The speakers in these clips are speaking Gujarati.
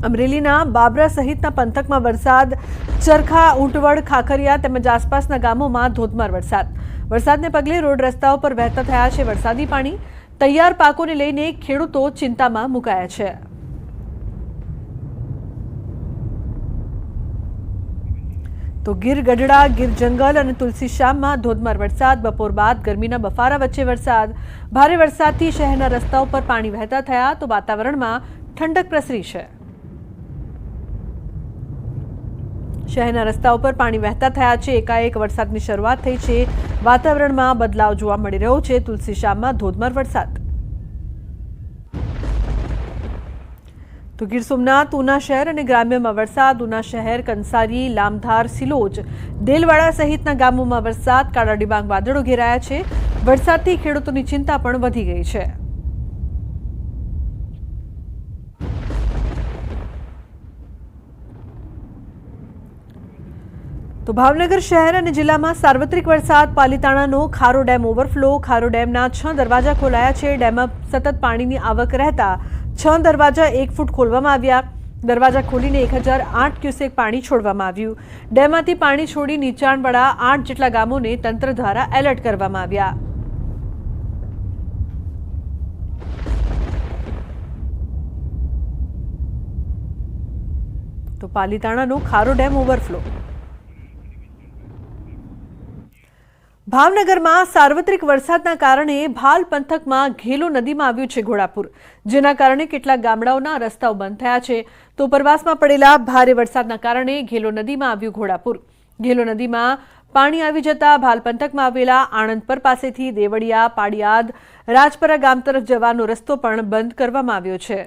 અમરેલીના બાબરા સહિતના પંથકમાં વરસાદ, ચરખા, ઊંટવડ, ખાખરિયા તેમજ આસપાસના ગામોમાં ધોધમાર વરસાદને પગલે રોડ રસ્તાઓ પર વહેતા થયા છે વરસાદી પાણી। તૈયાર પાકોને લઈને ખેડૂતો ચિંતામાં મુકાયા છે। તો ગીર ગઢડા, ગીર જંગલ અને તુલસીશ્યામમાં ધોધમાર વરસાદ, બપોર બાદ ગરમીના બફારા વચ્ચે વરસાદ। ભારે વરસાદથી શહેરના રસ્તાઓ પર પાણી વહેતા થયા તો વાતાવરણમાં ઠંડક પ્રસરી છે। શહેરના રસ્તાઓ પર પાણી વહેતા થયા છે। એકાએક વરસાદની શરૂઆત થઈ છે। વાતાવરણમાં બદલાવ જોવા મળી રહ્યો છે। તુલસીશ્યામમાં ધોધમાર વરસાદ। તો ગીર સોમનાથ, ઉના શહેર અને ગ્રામ્યમાં વરસાદ। ઉના શહેર, કંસારી, લામધાર, સિલોજ, દેલવાડા સહિતના ગામોમાં વરસાદ। કાળા ડિબાંગ વાદળો ઘેરાયા છે। વરસાદથી ખેડૂતોની ચિંતા પણ વધી ગઈ છે। તો ભાવનગર શહેર અને જિલ્લામાં સાર્વત્રિક વરસાદ। પાલીતાણાનો ખારો ડેમ ઓવરફ્લો। ખારો ડેમના 6 દરવાજા ખોલાયા છે। ડેમમાં સતત પાણીની આવક રહેતા 6 દરવાજા 1 ફૂટ ખોલવામાં આવ્યા। દરવાજા ખોલીને 1008 ક્યુસેક પાણી છોડવામાં આવ્યું। ડેમમાંથી પાણી છોડી નીચાણવાળા 8 જેટલા ગામોને તંત્ર દ્વારા એલર્ટ કરવામાં આવ્યા। તો પાલીતાણાનો ખારો ડેમ ઓવરફ્લો। ભાવનગરમાં સાર્વત્રિક વરસાદના કારણે ભાલ પંથકમાં ઘેલો નદીમાં આવ્યું છે ઘોડાપુર, જેના કારણે કેટલાક ગામડાઓના રસ્તાઓ બંધ થયા છે। તો ઉપરવાસમાં પડેલા ભારે વરસાદના કારણે ઘેલો નદીમાં આવ્યું ઘોડાપુર। ઘેલો નદીમાં પાણી આવી જતા ભાલ પંથકમાં આવેલા આણંદપર પાસેથી દેવળિયા, પાડિયાદ, રાજપરા ગામ તરફ જવાનો રસ્તો પણ બંધ કરવામાં આવ્યો છે।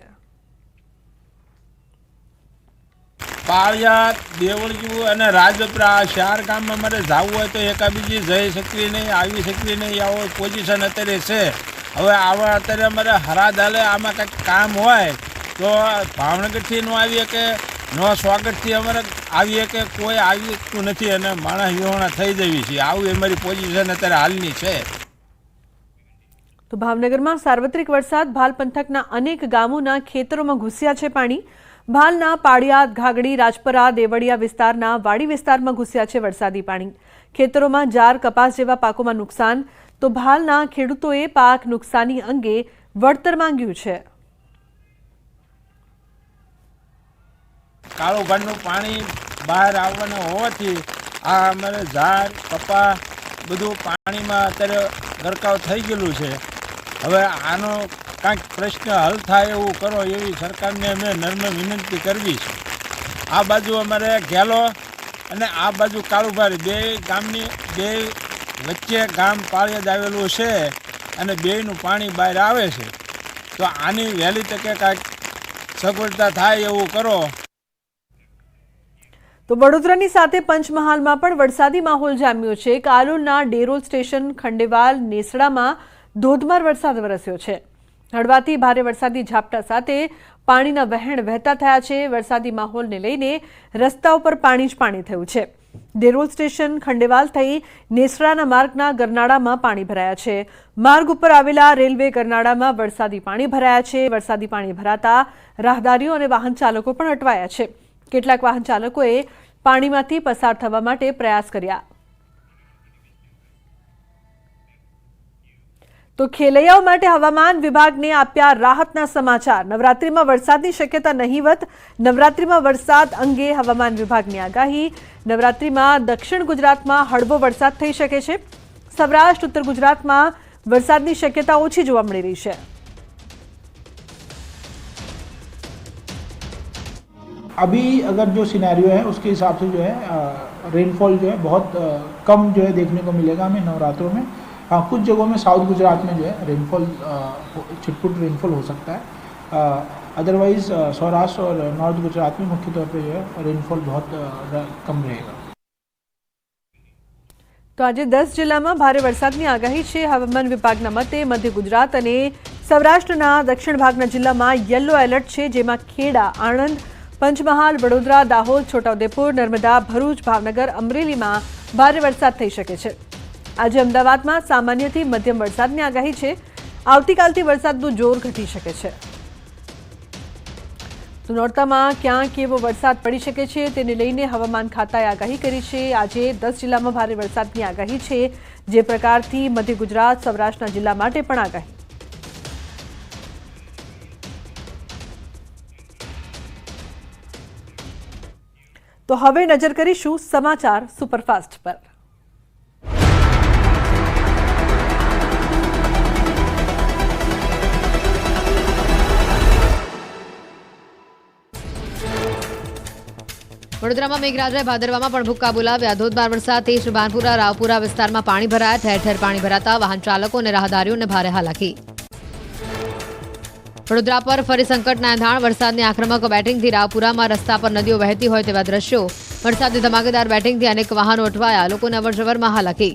પાળિયાદ, દેવળિયું અને રાજપરા 4 ગામમાં મારે જવું હોય તો એકાબીજી જઈ શકવી નહીં, આવી શકવી નહીં, આવો પોઝિશન અત્યારે છે। હવે આવા અત્યારે અમારે હરાદ હાલે આમાં કંઈક કામ હોય તો ભાવનગરથી ન આવીએ કે ન સ્વાગતથી અમારે આવીએ કે કોઈ આવતું નથી અને માણસ વિહોણા થઈ જવી છે। આવું અમારી પોઝિશન અત્યારે હાલની છે। તો ભાવનગરમાં સાર્વત્રિક વરસાદ। ભાલ પંથકના અનેક ગામોના ખેતરોમાં ઘૂસ્યા છે પાણી। ભાલના પાડિયાદ, ઘાગડી, રાજપરા, દેવળિયા વિસ્તારના વાડી વિસ્તારમાં ઘૂસ્યા છે વરસાદી પાણી। ખેતરોમાં જાર, કપાસ જેવા પાકોમાં નુકસાન। તો ભાલના ખેડૂતોએ પાક નુકસાની અંગે વળતર માંગ્યું છે। કાળુભાઈનું પાણી બહાર આવવાનું હોવાથી આ અમારે ઝાડ, કપા બધું પાણીમાં અત્યારે ગરકાવ થઈ ગયેલું છે। હવે આનો કાંઈક પ્રશ્ન હલ થાય એવું કરો એવી સરકારને અમે નમ્ર વિનંતી કરવી છે। આ બાજુ અમારે ઘેલો અને આ બાજુ કાળુભાઈ બે ગામની બે વચ્ચે ગામ પાળિયાદ આવેલું છે અને બેયનું પાણી બહાર આવે છે। તો આની વહેલી તકે કાંઈક સગવડતા થાય એવું કરો। તો વડોદરાની સાથે પંચમહાલમાં પણ વરસાદી માહોલ જામ્યો છે। કાલોલના ડેરોલ સ્ટેશન, ખંડેવાલ, નેસડામાં ધોધમાર વરસાદ વરસ્યો છે। હળવાથી ભારે વરસાદી ઝાપટા સાથે પાણીના વહેણ વહેતા થયા છે। વરસાદી માહોલને લઈને રસ્તાઓ પર પાણી જ પાણી થયું છે। ડેરોલ સ્ટેશન, ખંડેવાલ થઈ નેસડાના માર્ગના ગરનાળામાં પાણી ભરાયા છે। માર્ગ ઉપર આવેલા રેલવે ગરનાળામાં વરસાદી પાણી ભરાયા છે। વરસાદી પાણી ભરાતા રાહદારીઓ અને વાહન ચાલકો પણ અટવાયા છે। કેટલાક વાહન ચાલકોએ પાણીમાંથી પસાર થવા માટે પ્રયાસ કર્યા। તો ખેલૈયાઓ માટે હવામાન વિભાગને આપ્યા રાહતના સમાચાર। નવરાત્રિમાં વરસાદની શક્યતા નહીવત। નવરાત્રિમાં વરસાદ અંગે હવામાન વિભાગની આગાહી। નવરાત્રિમાં દક્ષિણ ગુજરાતમાં હળવો વરસાદ થઈ શકે છે। સૌરાષ્ટ્ર, ઉત્તર ગુજરાતમાં વરસાદની શક્યતા ઓછી જોવા મળી રહી છે। अभी अगर जो सिनेरियो है उसके हिसाब से जो है रेनफॉल जो है बहुत कम जो है देखने को मिलेगा हमें नवरात्रों में। हाँ, कुछ जगहों में साउथ गुजरात में जो है रेनफॉल छिटपुट रेनफॉल हो सकता है। अदरवाइज सौराष्ट्र और नॉर्थ गुजरात में मुख्य तौर पे जो है रेनफॉल बहुत कम रहेगा। તો આજે 10 જિલ્લામાં ભારે વરસાદની આગાહી છે। હવામાન વિભાગના મતે મધ્ય ગુજરાત અને સૌરાષ્ટ્રના દક્ષિણ ભાગના જિલ્લામાં યલો એલર્ટ છે, જેમાં ખેડા, આણંદ, પંચમહાલ, વડોદરા, દાહોદ, છોટાઉદેપુર, નર્મદા, ભરૂચ, ભાવનગર, અમરેલીમાં ભારે વરસાદ થઈ શકે છે। આજે અમદાવાદમાં સામાન્યથી મધ્યમ વરસાદની આગાહી છે। આવતીકાલથી વરસાદનું જોર ઘટી શકે છે। તો નોરતામાં ક્યાં કેવો વરસાદ પડી શકે છે તેને લઈને હવામાન ખાતાએ આગાહી કરી છે। આજે 10 જિલ્લામાં ભારે વરસાદની આગાહી છે, જે પ્રકારથી મધ્ય ગુજરાત, સૌરાષ્ટ્રના જિલ્લા માટે પણ આગાહી। તો હવે નજર કરીશું સમાચાર સુપરફાસ્ટ પર। વડોદરામાં મેઘરાજાએ ભાદરવામાં પણ ભૂક્કા બોલાવ્યા। ધોધમાર વરસાદથી શુભાનપુરા, રાવપુરા વિસ્તારમાં પાણી ભરાયા। ઠેર ઠેર પાણી ભરાતા વાહન ચાલકો અને રાહદારીઓને ભારે હાલાકી। વડોદરા પર ફરી સંકટના એંધાણ। વરસાદની આક્રમક બેટિંગથી રાવપુરામાં રસ્તા પર નદીઓ વહેતી હોય તેવા દ્રશ્યો। વરસાદની ધમાકેદાર બેટિંગથી અનેક વાહનો અટવાયા, લોકોને અવરજવરમાં હાલાકી।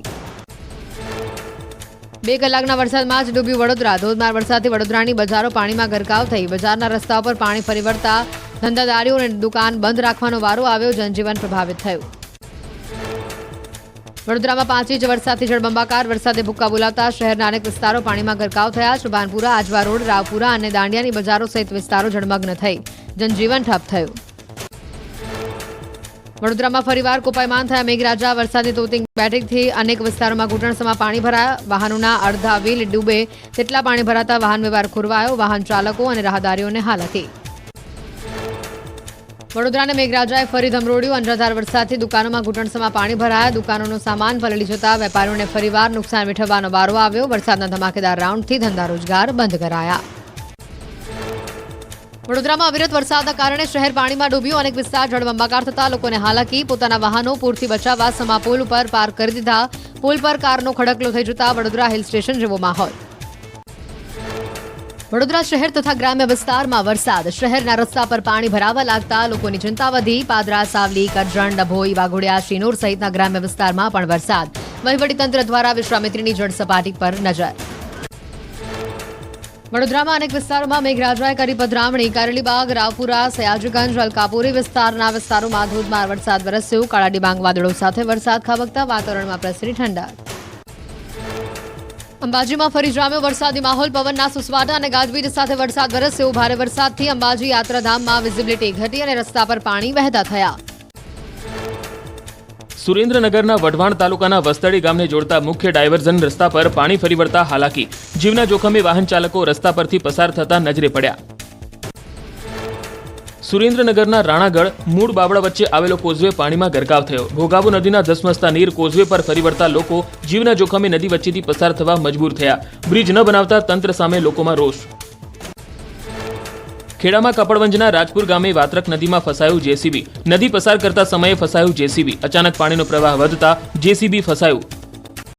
2 કલાકના વરસાદમાં જ ડૂબ્યું વડોદરા। ધોધમાર વરસાદથી વડોદરાની બજારો પાણીમાં ગરકાવ થઈ। બજારના રસ્તાઓ પર પાણી ફરી વળતા ધંધાદારીઓ અને દુકાન બંધ રાખવાનો વારો આવ્યો। જનજીવન પ્રભાવિત થયું। વડોદરામાં 5 ઇંચ વરસાદથી જળબંબાકાર। વરસાદે ભૂક્કા બોલાવતા શહેરના અનેક વિસ્તારો પાણીમાં ગરકાવ થયા। શુભાનપુરા, આજવા રોડ, રાવપુરા અને દાંડિયાની બજારો સહિત વિસ્તારો જળમગ્ન થઈ જનજીવન ઠપ થયું। વડોદરામાં ફરીવાર કોપાયમાન થયા મેઘરાજા। વરસાદની તોતિંગ બેટિંગથી અનેક વિસ્તારોમાં ઘૂંટણસમાં પાણી ભરાયા। વાહનોના અડધા વ્હીલ ડૂબે તેટલા પાણી ભરાતા વાહન વ્યવહાર ખોરવાયો। વાહન ચાલકો અને રાહદારીઓને હાલાકી। વડોદરાને મેઘરાજાએ ફરી ધમરોડ્યું। અનરાધાર વરસાદથી દુકાનોમાં ઘૂંટણસમાં પાણી ભરાયા। દુકાનોનો સામાન પલળી જતા વેપારીઓને ફરીવાર નુકસાન વેઠવવાનો વારો આવ્યો। વરસાદના ધમાકેદાર રાઉન્ડથી ધંધા રોજગાર બંધ કરાયા। વડોદરામાં અવિરત વરસાદના કારણે શહેર પાણીમાં ડૂબ્યું। અનેક વિસ્તાર જળબંબાકાર થતા લોકોને હાલાકી। પોતાના વાહનો પૂરથી બચાવવા સમા પુલ ઉપર પાર્ક કરી દીધા। પુલ પર કારનો ખડકલો થઈ જતા વડોદરા હિલ સ્ટેશન જેવો માહોલ। વડોદરા શહેર તથા ગ્રામ્ય વિસ્તારમાં વરસાદ। શહેરના રસ્તા પર પાણી ભરાવા લાગતા લોકોની ચિંતા વધી। પાદરા, સાવલી, કરજણ, ડભોઈ, વાઘોડિયા, શ્રીનોર સહિતના ગ્રામ્ય વિસ્તારમાં પણ વરસાદ। વહીવટીતંત્ર દ્વારા વિશ્વામિત્રીની જળ સપાટી પર નજર। વડોદરામાં અનેક વિસ્તારોમાં મેઘરાજાએ કરી પધરામણી। કારેલીબાગ, રાવપુરા, સયાજીગંજ, અલકાપુરી વિસ્તારના વિસ્તારોમાં ધોધમાર વરસાદ વરસ્યો। કાળા ડિબાંગ વાદળો સાથે વરસાદ ખાબકતા વાતાવરણમાં પ્રસરી ઠંડક। અંબાજીમાં ફરી જામ્યો વરસાદી માહોલ। પવનના સુસવાટા અને ગાજવીજ સાથે વરસાદ વરસ્યો। ભારે વરસાદથી અંબાજી યાત્રાધામમાં વિઝિબિલિટી ઘટી અને રસ્તા પર પાણી વહેતા થયા। સુરેન્દ્રનગરના વઢવાણ તાલુકાના વસ્તડી ગામને જોડતા મુખ્ય ડાયવર્ઝન રસ્તા પર પાણી ફરી વળતા હાલાકી। જીવના જોખમે વાહન ચાલકો રસ્તા પરથી પસાર થતા નજરે પડ્યા। સુરેન્દ્રનગરના રાણાગઢ મૂળ બાવળા વચ્ચે આવેલો કોઝવે પાણીમાં ગરકાવ થયો। ભોગાવો નદીના ધસમસતા નીર કોઝવે પર ફરી વળતા લોકો જીવના જોખમે નદી વચ્ચેથી પસાર થવા મજબૂર થયા। બ્રિજ ન બનાવતા તંત્ર સામે લોકોમાં રોષ। ખેડામાં કપડવંજના રાજપુર ગામે વાત્રક નદીમાં ફસાયું જેસીબી। નદી પસાર કરતા સમયે ફસાયું જેસીબી। અચાનક પાણીનો પ્રવાહ વધતા જેસીબી ફસાયું।